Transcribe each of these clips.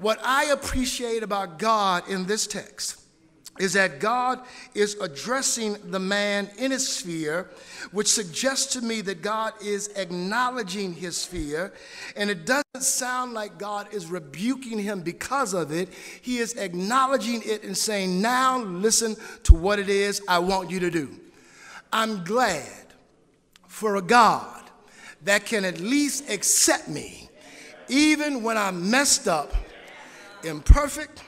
What I appreciate about God in this text is that God is addressing the man in his sphere, which suggests to me that God is acknowledging his sphere, and it doesn't sound like God is rebuking him because of it. He is acknowledging it and saying, now listen to what it is I want you to do. I'm glad for a God that can at least accept me, even when I'm messed up, imperfect,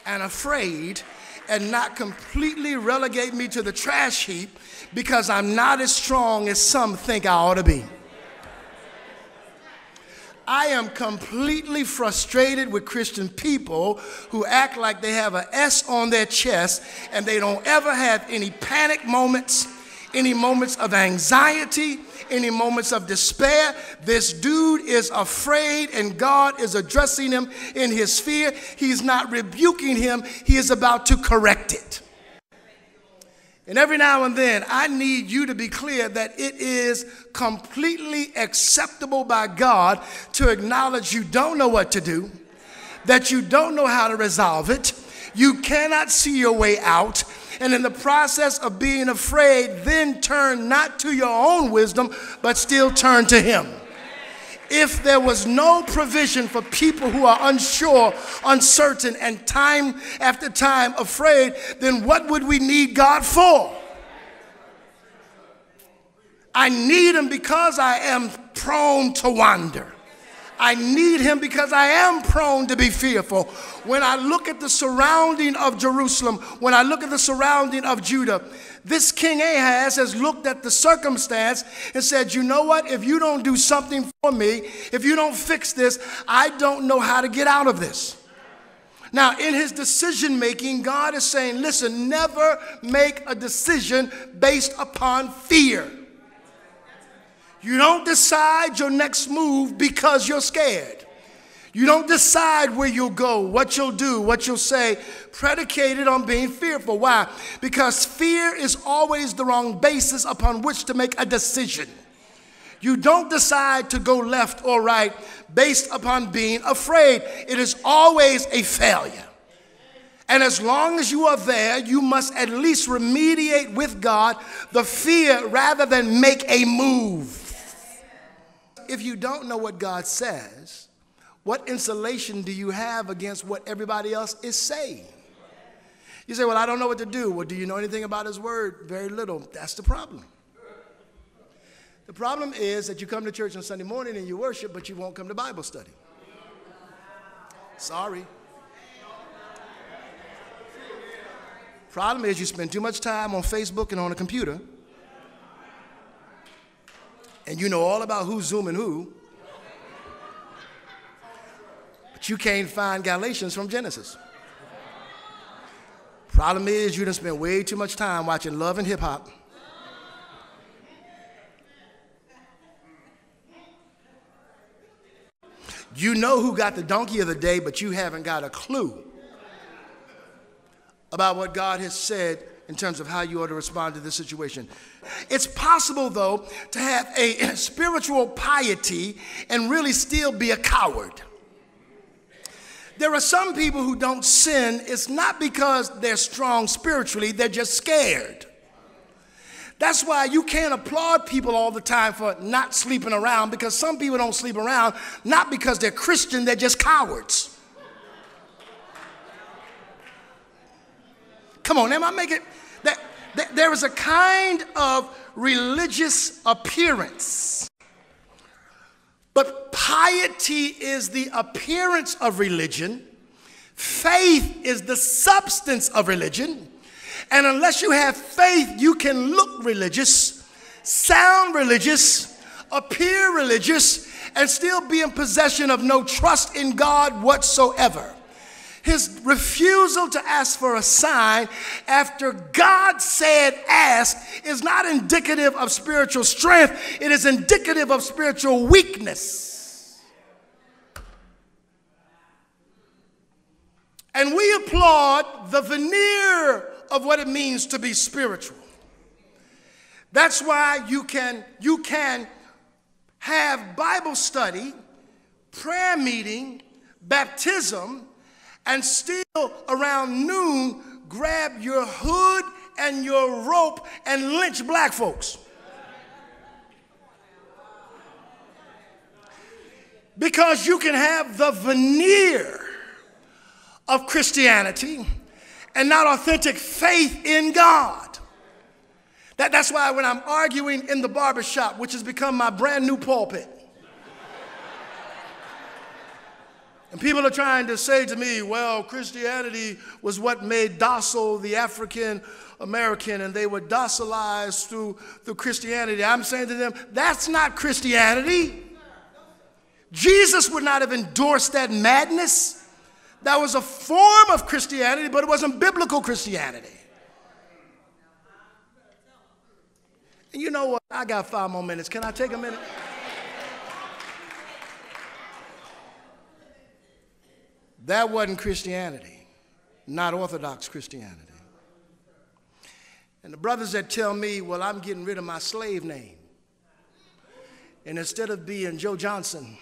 and afraid, and not completely relegate me to the trash heap because I'm not as strong as some think I ought to be. I am completely frustrated with Christian people who act like they have an S on their chest and they don't ever have any panic moments, any moments of anxiety, any moments of despair. This dude is afraid and God is addressing him in his sphere. He's not rebuking him. He is about to correct it. And every now and then, I need you to be clear that it is completely acceptable by God to acknowledge you don't know what to do, that you don't know how to resolve it, you cannot see your way out, and in the process of being afraid, then turn not to your own wisdom, but still turn to him. If there was no provision for people who are unsure, uncertain, and time after time afraid, then what would we need God for? I need him because I am prone to wander. I need him because I am prone to be fearful. When I look at the surrounding of Jerusalem, when I look at the surrounding of Judah, this King Ahaz has looked at the circumstance and said, you know what? If you don't do something for me, if you don't fix this, I don't know how to get out of this. Now, in his decision making, God is saying, listen, never make a decision based upon fear. You don't decide your next move because you're scared. You don't decide where you'll go, what you'll do, what you'll say, predicated on being fearful. Why? Because fear is always the wrong basis upon which to make a decision. You don't decide to go left or right based upon being afraid. It is always a failure. And as long as you are there, you must at least remediate with God the fear rather than make a move. If you don't know what God says, what insulation do you have against what everybody else is saying? You say, well, I don't know what to do. Well, do you know anything about his word? Very little. That's the problem. The problem is that you come to church on Sunday morning and you worship, but you won't come to Bible study. Sorry. Problem is you spend too much time on Facebook and on a computer, and you know all about who's zooming who, but you can't find Galatians from Genesis. Problem is you done spent way too much time watching Love and Hip Hop. You know who got the donkey of the day, but you haven't got a clue about what God has said in terms of how you ought to respond to this situation. It's possible, though, to have a spiritual piety and really still be a coward. There are some people who don't sin. It's not because they're strong spiritually, they're just scared. That's why you can't applaud people all the time for not sleeping around, because some people don't sleep around, not because they're Christian, they're just cowards. Come on, am I making that? There is a kind of religious appearance, but piety is the appearance of religion. Faith is the substance of religion. And unless you have faith, you can look religious, sound religious, appear religious, and still be in possession of no trust in God whatsoever. His refusal to ask for a sign after God said ask is not indicative of spiritual strength. It is indicative of spiritual weakness. And we applaud the veneer of what it means to be spiritual. That's why you can have Bible study, prayer meeting, baptism, and still around noon grab your hood and your rope and lynch black folks. Because you can have the veneer of Christianity and not authentic faith in God. That's why when I'm arguing in the barbershop, which has become my brand new pulpit, and people are trying to say to me, well, Christianity was what made docile the African American, and they were docilized through Christianity. I'm saying to them, that's not Christianity. Jesus would not have endorsed that madness. That was a form of Christianity, but it wasn't biblical Christianity. And you know what? I got 5 more minutes. Can I take a minute? That wasn't Christianity, not Orthodox Christianity. And the brothers that tell me, well, I'm getting rid of my slave name, and instead of being Joe Johnson,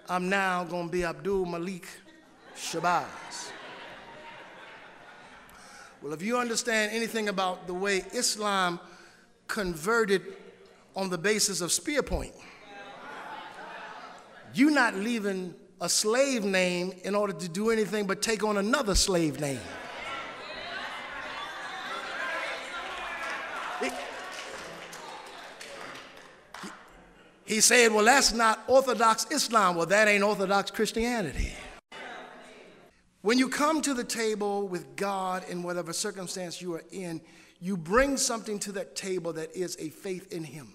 I'm now going to be Abdul Malik Shabazz. Well, if you understand anything about the way Islam converted on the basis of spear point, you're not leaving a slave name in order to do anything but take on another slave name. He said, well, that's not Orthodox Islam. Well, that ain't Orthodox Christianity. When you come to the table with God in whatever circumstance you are in, you bring something to that table that is a faith in him.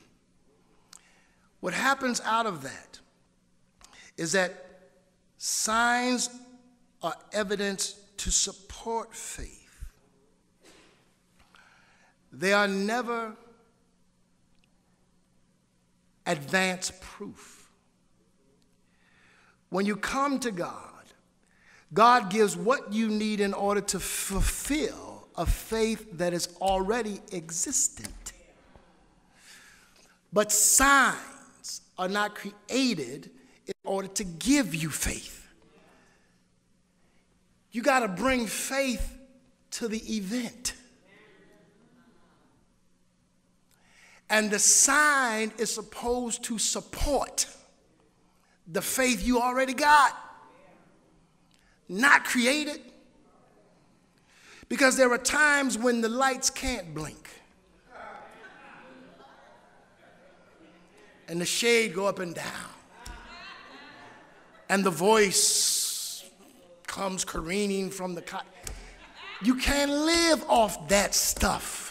What happens out of that is that signs are evidence to support faith. They are never advance proof. When you come to God, God gives what you need in order to fulfill a faith that is already existent. But signs are not created in order to give you faith. You got to bring faith to the event. And the sign is supposed to support the faith you already got, not create it. Because there are times when the lights can't blink and the shade go up and down and the voice comes careening from the cot. You can't live off that stuff.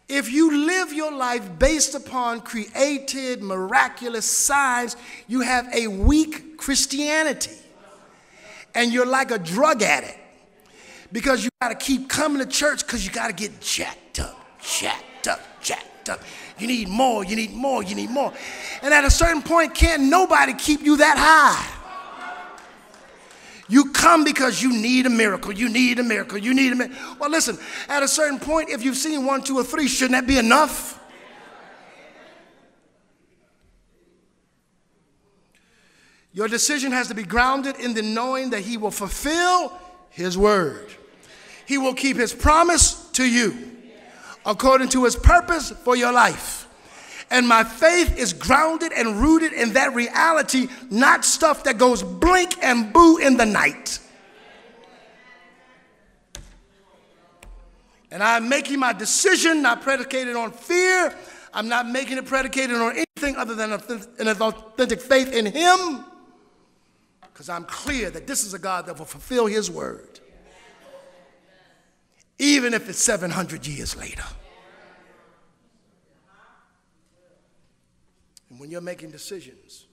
If you live your life based upon created, miraculous signs, you have a weak Christianity. And you're like a drug addict because you got to keep coming to church because you got to get jacked up, jacked up, jacked up. You need more, you need more, you need more. And at a certain point, can't nobody keep you that high. You come because you need a miracle, you need a miracle, you need a miracle. Well, listen, at a certain point, if you've seen 1, 2, or 3, shouldn't that be enough? Your decision has to be grounded in the knowing that he will fulfill his word. He will keep his promise to you according to his purpose for your life. And my faith is grounded and rooted in that reality, not stuff that goes blink and boo in the night. And I'm making my decision not predicated on fear. I'm not making it predicated on anything other than an authentic faith in him. Because I'm clear that this is a God that will fulfill his word. Even if it's 700 years later. And when you're making decisions,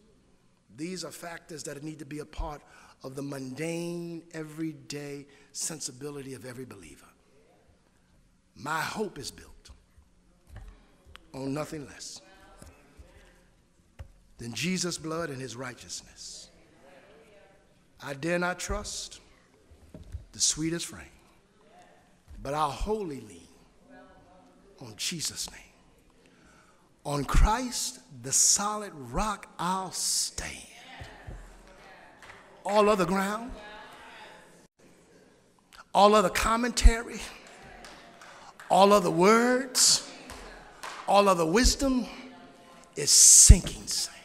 these are factors that need to be a part of the mundane, everyday sensibility of every believer. My hope is built on nothing less than Jesus' blood and his righteousness. I dare not trust the sweetest frame, but I'll wholly lean on Jesus' name. On Christ, the solid rock, I'll stand. all other ground, all other commentary, all other words, all other wisdom is sinking sand.